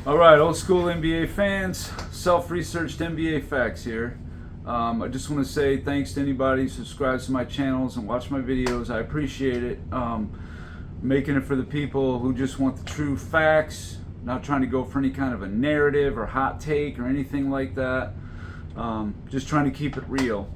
All right, old school NBA fans, self-researched NBA facts here. I just want to say thanks to anybody who subscribes to my channels and watch my videos. I appreciate it. Making it for the people who just want the true facts, not trying to go for any kind of a narrative or hot take or anything like that. Just trying to keep it real.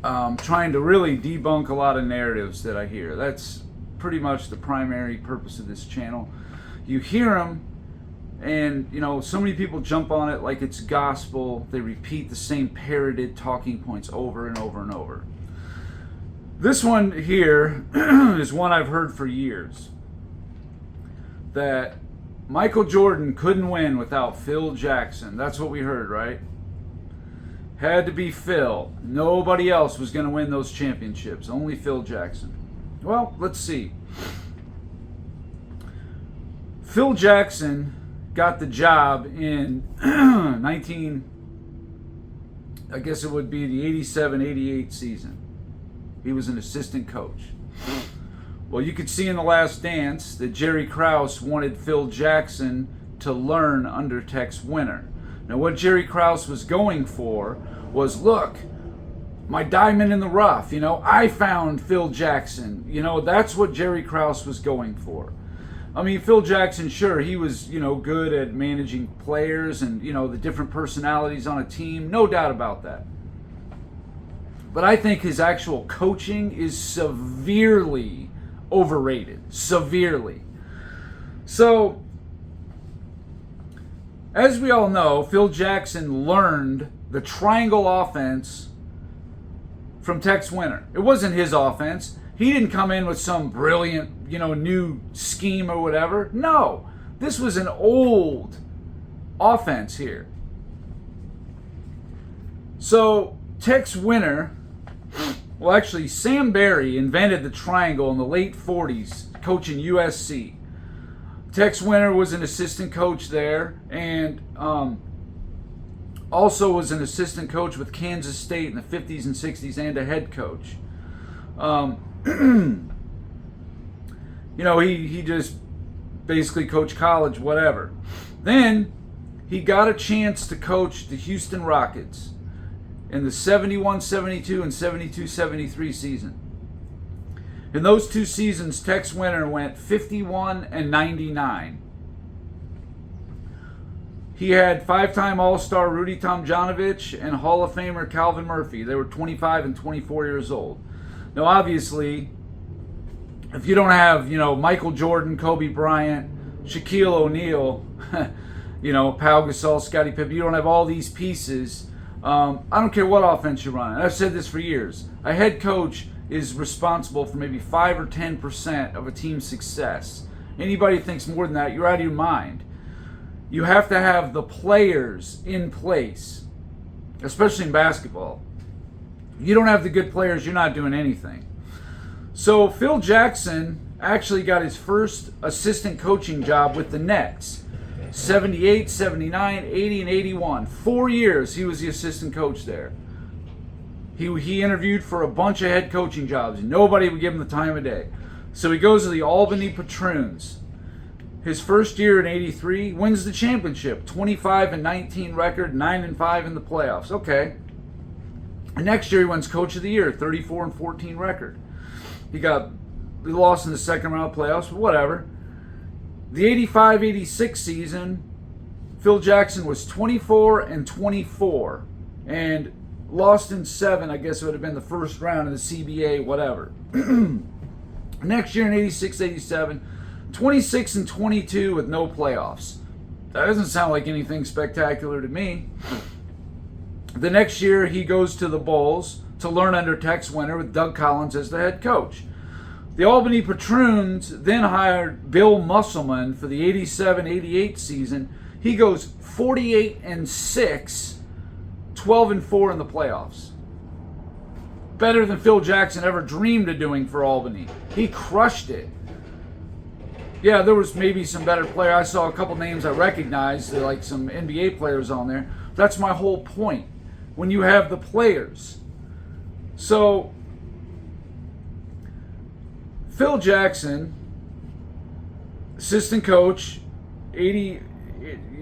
Trying to really debunk a lot of narratives that I hear. That's pretty much the primary purpose of this channel. You hear them, and so many people jump on it like it's gospel. They repeat the same parroted talking points over and over and over. This one here is one I've heard for years, that Michael Jordan couldn't win without Phil Jackson. That's what we heard, right? Had to be Phil. Nobody else was going to win those championships. Only Phil Jackson. Well, let's see. Phil Jackson got the job in I guess it would be the 87-88 season. He was an assistant coach. Well, you could see in The Last Dance that Jerry Krause wanted Phil Jackson to learn under Tex Winter. Now, what Jerry Krause was going for was, look, my diamond in the rough, I found Phil Jackson. That's what Jerry Krause was going for. I mean, Phil Jackson, sure, he was, good at managing players and, the different personalities on a team. No doubt about that. But I think his actual coaching is severely overrated. Severely. So, as we all know, Phil Jackson learned the triangle offense from Tex Winter. It wasn't his offense. He didn't come in with some brilliant, new scheme or whatever. No, this was an old offense here. So Tex Winter, well, actually, Sam Barry invented the triangle in the late 40s, coaching USC. Tex Winter was an assistant coach there, and also was an assistant coach with Kansas State in the 50s and 60s, and a head coach. He just basically coached college, whatever. Then he got a chance to coach the Houston Rockets in the 71-72 and 72-73 season. In those two seasons, Tex Winter went 51-99. He had five-time All-Star Rudy Tomjanovich and Hall of Famer Calvin Murphy. They were 25 and 24 years old. Now, obviously, if you don't have, Michael Jordan, Kobe Bryant, Shaquille O'Neal, Pau Gasol, Scottie Pippen, you don't have all these pieces. I don't care what offense you're running. I've said this for years. A head coach is responsible for maybe 5 or 10% of a team's success. Anybody thinks more than that, you're out of your mind. You have to have the players in place, especially in basketball. You don't have the good players, you're not doing anything. So Phil Jackson actually got his first assistant coaching job with the Nets. 78, 79, 80, and 81. 4 years he was the assistant coach there. He interviewed for a bunch of head coaching jobs. Nobody would give him the time of day. So he goes to the Albany Patroons. His first year in 83, wins the championship. 25-19 record, 9-5 in the playoffs. Okay. Next year he wins Coach of the Year, 34-14 record. He lost in the second round of playoffs, but whatever. The 85-86 season, Phil Jackson was 24-24 and lost in 7. I guess it would have been the first round of the CBA, whatever. Next year in 86-87, 26-22 with no playoffs. That doesn't sound like anything spectacular to me. The next year, he goes to the Bulls to learn under Tex Winter with Doug Collins as the head coach. The Albany Patroons then hired Bill Musselman for the 87-88 season. He goes 48-6, 12-4 in the playoffs. Better than Phil Jackson ever dreamed of doing for Albany. He crushed it. Yeah, there was maybe some better players. I saw a couple names I recognized, like some NBA players on there. That's my whole point. When you have the players. So, Phil Jackson, assistant coach, 80,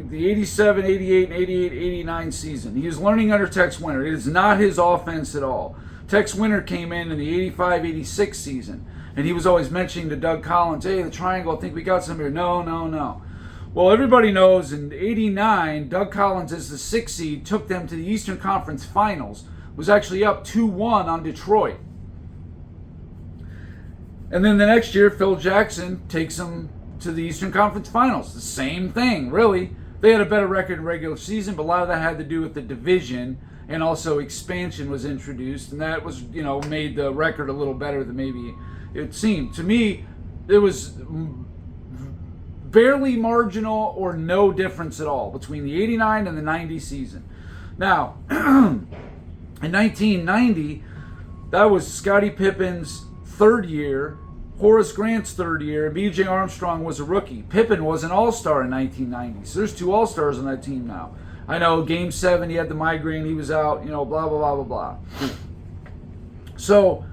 the 87, 88, and 88, 89 season. He is learning under Tex Winter. It is not his offense at all. Tex Winter came in the 85, 86 season, and he was always mentioning to Doug Collins, hey, the triangle, I think we got some here. No. Well, everybody knows in 89, Doug Collins, as the 6th seed, took them to the Eastern Conference Finals, was actually up 2-1 on Detroit. And then the next year, Phil Jackson takes them to the Eastern Conference Finals. The same thing, really. They had a better record in regular season, but a lot of that had to do with the division, and also expansion was introduced, and that was, made the record a little better than maybe it seemed. To me, it was barely marginal or no difference at all between the 89 and the 90 season. Now, in 1990, that was Scottie Pippen's third year, Horace Grant's third year, and B.J. Armstrong was a rookie. Pippen was an all-star in 1990, so there's 2 all-stars on that team now. I know, Game 7, he had the migraine, he was out, blah, blah, blah, blah, blah. So,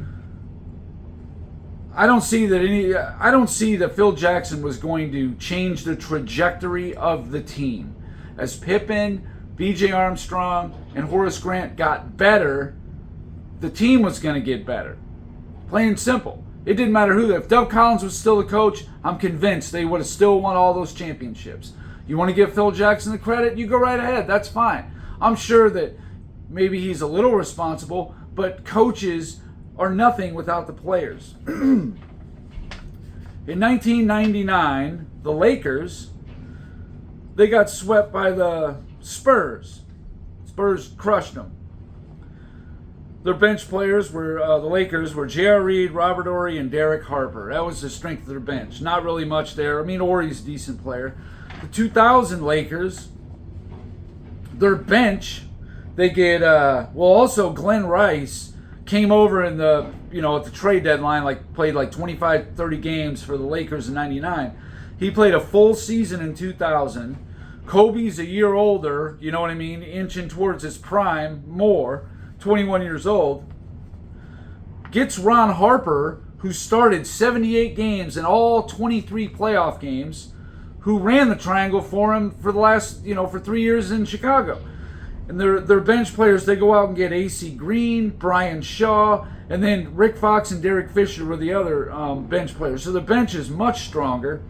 I don't see that Phil Jackson was going to change the trajectory of the team. As Pippen, B.J. Armstrong, and Horace Grant got better, the team was going to get better. Plain and simple. It didn't matter who. If Doug Collins was still the coach, I'm convinced they would have still won all those championships. You want to give Phil Jackson the credit? You go right ahead. That's fine. I'm sure that maybe he's a little responsible, but coaches are nothing without the players. In 1999, the Lakers, they got swept by the Spurs. Spurs crushed them. Their bench players were, the Lakers, were J.R. Reed, Robert Horry, and Derek Harper. That was the strength of their bench. Not really much there. I mean, Horry's a decent player. The 2000 Lakers, their bench, they get, also Glenn Rice came over in the, at the trade deadline, played 25, 30 games for the Lakers in 99. He played a full season in 2000. Kobe's a year older, you know what I mean, inching towards his prime more. 21 years old, gets Ron Harper, who started 78 games in all 23 playoff games, who ran the triangle for him for the last, for 3 years in Chicago. And their bench players, they go out and get A.C. Green, Brian Shaw, and then Rick Fox and Derek Fisher were the other bench players. So the bench is much stronger.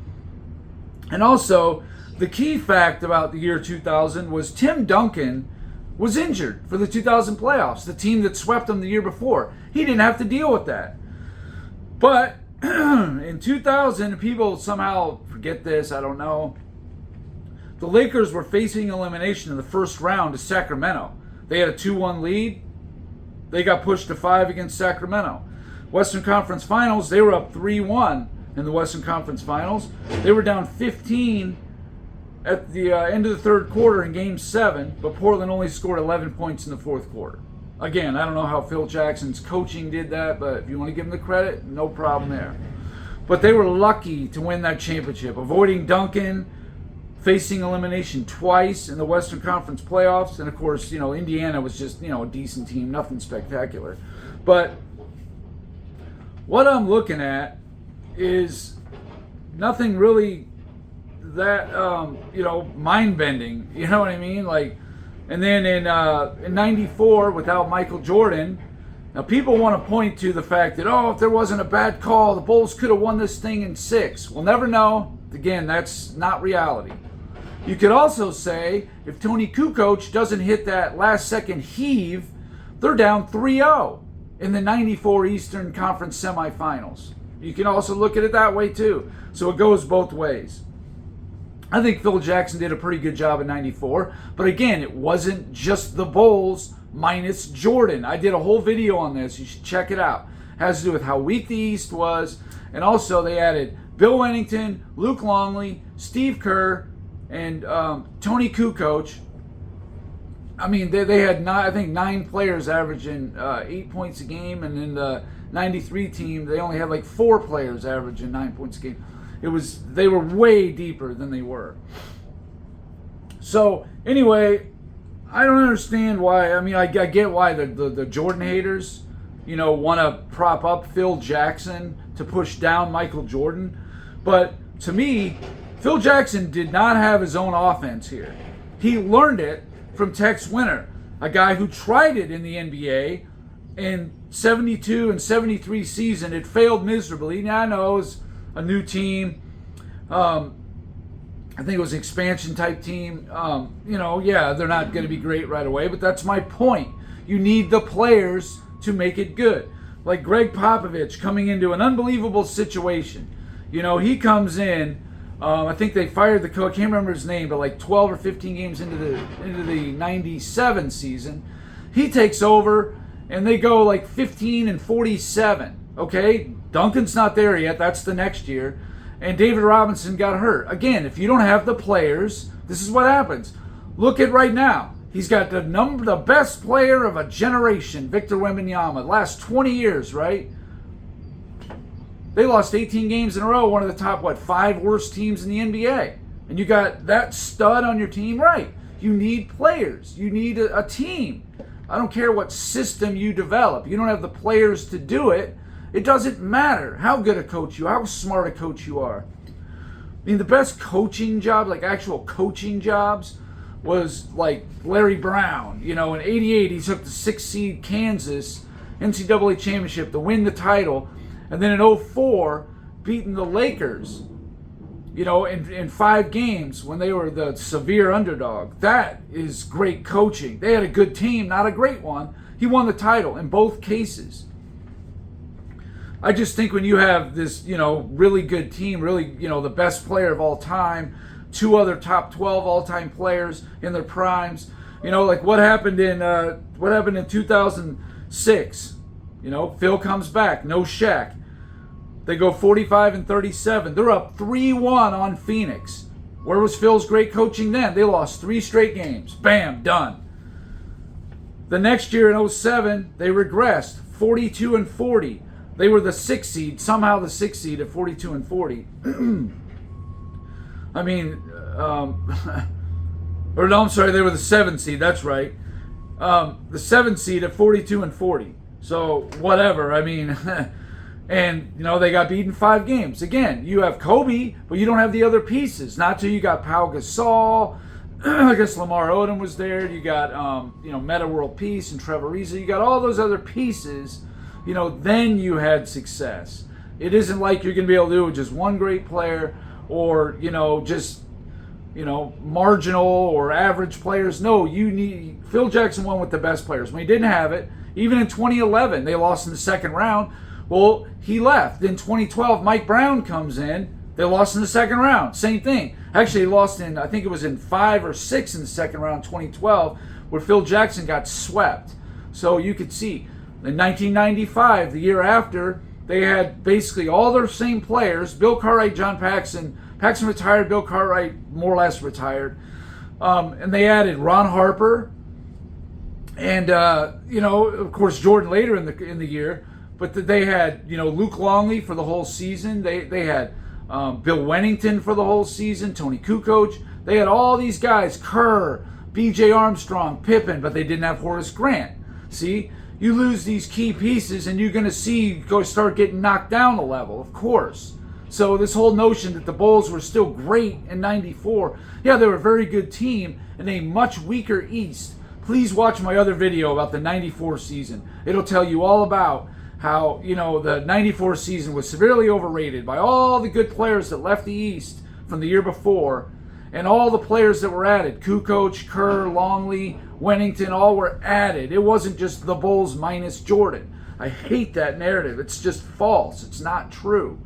And also, the key fact about the year 2000 was Tim Duncan was injured for the 2000 playoffs, the team that swept them the year before. He didn't have to deal with that. But in 2000, people somehow forget this, I don't know. The Lakers were facing elimination in the first round to Sacramento. They had a 2-1 lead. They got pushed to 5 against Sacramento. Western Conference Finals, they were up 3-1 in the Western Conference Finals. They were down 15 at the end of the third quarter in Game 7, but Portland only scored 11 points in the fourth quarter. Again, I don't know how Phil Jackson's coaching did that, but if you want to give him the credit, no problem there. But they were lucky to win that championship, avoiding Duncan, facing elimination twice in the Western Conference playoffs, and of course, Indiana was just, a decent team, nothing spectacular. But what I'm looking at is nothing really that mind-bending, you know what I mean? And then in 94, without Michael Jordan, now people want to point to the fact that, if there wasn't a bad call, the Bulls could have won this thing in 6. We'll never know. Again, that's not reality. You could also say, if Tony Kukoc doesn't hit that last-second heave, they're down 3-0 in the 94 Eastern Conference semifinals. You can also look at it that way, too. So it goes both ways. I think Phil Jackson did a pretty good job in 94. But again, it wasn't just the Bulls minus Jordan. I did a whole video on this. You should check it out. It has to do with how weak the East was. And also they added Bill Wennington, Luke Longley, Steve Kerr, and Tony Kukoc. I mean, they had, 9 players averaging 8 points a game. And in the 93 team, they only had 4 players averaging 9 points a game. They were way deeper than they were. So anyway, I don't understand why. I mean, I get why the Jordan haters, want to prop up Phil Jackson to push down Michael Jordan. But to me, Phil Jackson did not have his own offense here. He learned it from Tex Winter, a guy who tried it in the NBA in 72 and 73 season. It failed miserably. Now I know it was a new team. I think it was an expansion type team. Yeah, they're not going to be great right away, but that's my point. You need the players to make it good. Like Greg Popovich coming into an unbelievable situation. He comes in. I think they fired the coach. I can't remember his name, but like 12 or 15 games into the 97 season, he takes over and they go like 15 and 47. Okay, Duncan's not there yet. That's the next year. And David Robinson got hurt. Again, if you don't have the players, this is what happens. Look at right now. He's got the best player of a generation, Victor Wembanyama. Last 20 years, right? They lost 18 games in a row, one of the top, 5 worst teams in the NBA. And you got that stud on your team, right? You need players. You need a team. I don't care what system you develop. You don't have the players to do it. It doesn't matter how good a coach you are, how smart a coach you are. I mean, the best coaching job, like actual coaching jobs, was like Larry Brown. In '88, he took the 6th seed Kansas NCAA championship to win the title. And then in '04, beating the Lakers, in 5 games when they were the severe underdog. That is great coaching. They had a good team, not a great one. He won the title in both cases. I just think when you have this, really good team, really, the best player of all time, 2 other top 12 all-time players in their primes, like what happened in 2006. Phil comes back, no Shaq. They go 45 and 37. They're up 3-1 on Phoenix. Where was Phil's great coaching then? They lost 3 straight games. Bam, done. The next year in 07, they regressed 42 and 40. They were the 6th seed, somehow the 6th seed at 42 and 40. I mean, or no, I'm sorry, they were the 7th seed, that's right. The 7th seed at 42 and 40. So, whatever, I mean, and, they got beaten 5 games. Again, you have Kobe, but you don't have the other pieces. Not till you got Pau Gasol. I guess Lamar Odom was there. You got, Meta World Peace and Trevor Ariza. You got all those other pieces. Then you had success. It isn't like you're going to be able to do it with just one great player or, just, marginal or average players. No, Phil Jackson won with the best players. When he didn't have it, even in 2011, they lost in the second round. Well, he left. In 2012, Mike Brown comes in. They lost in the second round. Same thing. Actually, he lost I think it was in 5 or 6 in the second round, 2012, where Phil Jackson got swept. So you could see. In 1995, the year after, they had basically all their same players. Bill Cartwright, John Paxson. Paxson retired, Bill Cartwright more or less retired. And they added Ron Harper. And, of course, Jordan later in the year. But they had, Luke Longley for the whole season. They had Bill Wennington for the whole season, Tony Kukoc. They had all these guys, Kerr, B.J. Armstrong, Pippen, but they didn't have Horace Grant. See? You lose these key pieces and you're going to start getting knocked down a level, of course. So this whole notion that the Bulls were still great in 94, yeah, they were a very good team in a much weaker East. Please watch my other video about the 94 season. It'll tell you all about how, the 94 season was severely overrated by all the good players that left the East from the year before and all the players that were added. Kukoc, Kerr, Longley, Wennington, all were added. It wasn't just the Bulls minus Jordan. I hate that narrative. It's just false. It's not true.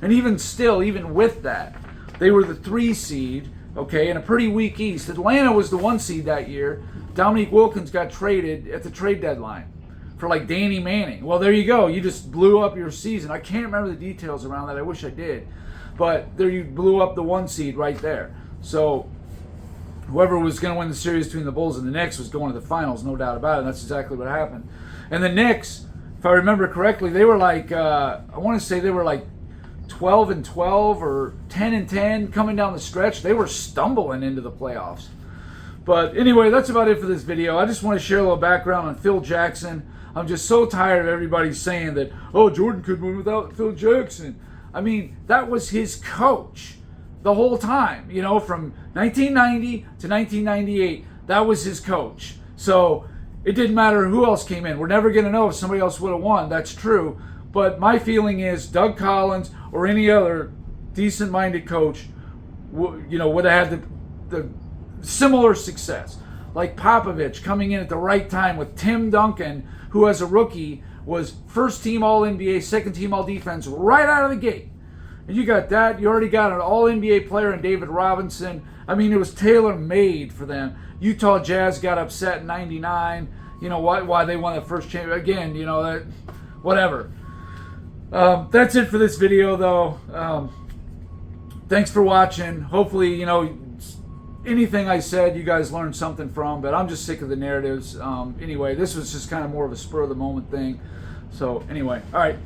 And even still, even with that, they were the 3 seed, okay, in a pretty weak East. Atlanta was the 1 seed that year. Dominique Wilkins got traded at the trade deadline for like Danny Manning. Well, there you go. You just blew up your season. I can't remember the details around that. I wish I did. But there you blew up the 1 seed right there. So whoever was going to win the series between the Bulls and the Knicks was going to the finals, no doubt about it. And that's exactly what happened. And the Knicks, if I remember correctly, they were like, I want to say they were like 12 and 12 or 10 and 10 coming down the stretch. They were stumbling into the playoffs. But anyway, that's about it for this video. I just want to share a little background on Phil Jackson. I'm just so tired of everybody saying that, oh, Jordan could win without Phil Jackson. I mean, that was his coach. the whole time, you know, from 1990 to 1998. That was his coach. So it didn't matter who else came in. We're never going to know if somebody else would have won. That's true. But my feeling is Doug Collins or any other decent-minded coach, would have had the similar success. Like Popovich coming in at the right time with Tim Duncan, who as a rookie was first-team All-NBA, second-team All-Defense right out of the gate. And you got that. You already got an All-NBA player in David Robinson. I mean, it was tailor-made for them. Utah Jazz got upset in '99. You know why they won the first championship. Again, whatever. That's it for this video, though. Thanks for watching. Hopefully, anything I said you guys learned something from, but I'm just sick of the narratives. Anyway, this was just kind of more of a spur of the moment thing. So anyway, all right.